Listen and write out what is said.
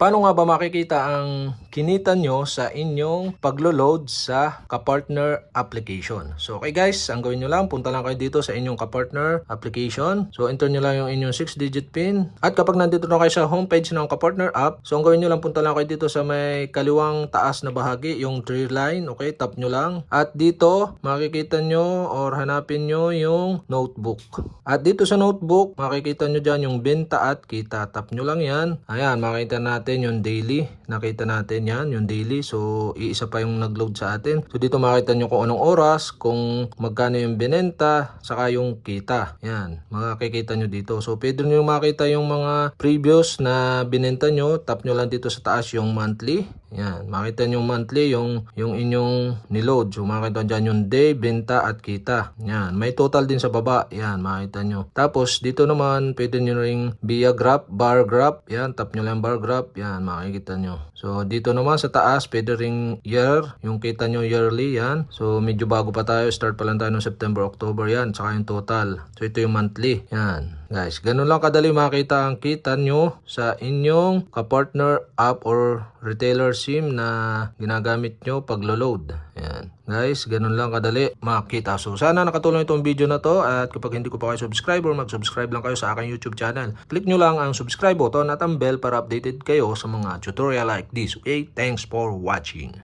Paano nga ba makikita ang kinita nyo sa inyong paglo-load sa Kapartner application? So okay guys, ang gawin nyo lang, punta lang kayo dito sa inyong Kapartner application. So enter nyo lang yung inyong 6-digit PIN. At kapag nandito na kayo sa homepage ng Kapartner app, so ang gawin nyo lang, punta lang kayo dito sa may kaliwang taas na bahagi, yung 3 line. Okay, tap nyo lang. At dito, makikita nyo or hanapin nyo yung notebook. At dito sa notebook, makikita nyo dyan yung benta at kita. Tap nyo lang yan. Ayan, makita natin yung daily. Nakita natin yan, yung daily. So, iisa pa yung nag-load sa atin. So, dito makita nyo kung anong oras, kung magkano yung binenta, saka yung kita. Yan, makikita nyo dito. So, pwede nyo makita yung mga previous na binenta nyo. Tap nyo lang dito sa taas yung monthly. Yan, makita nyo monthly yung inyong niload. So, makita dyan yung day, benta at kita. Yan, may total din sa baba. Yan, makita nyo. Tapos, dito naman, pwede nyo ring via graph, bar graph. Yan, tap nyo lang bar graph. Yan, makikita nyo. So, dito naman sa taas, pwede ring year. Yung kita nyo yearly, yan. So, medyo bago pa tayo. Start pa lang tayo ng September, October, yan. Saka yung total. So, ito yung monthly. Yan. Guys, ganun lang kadali makita ang kita nyo sa inyong kapartner app or retailer SIM na ginagamit nyo paglo-load. Yan. Guys, ganun lang kadali makita. So, sana nakatulong itong video na to. At kapag hindi ko pa kayo subscriber, mag-subscribe lang kayo sa aking YouTube channel. Click nyo lang ang subscribe button at ang bell para updated kayo sa mga tutorial like this. Okay? Thanks for watching.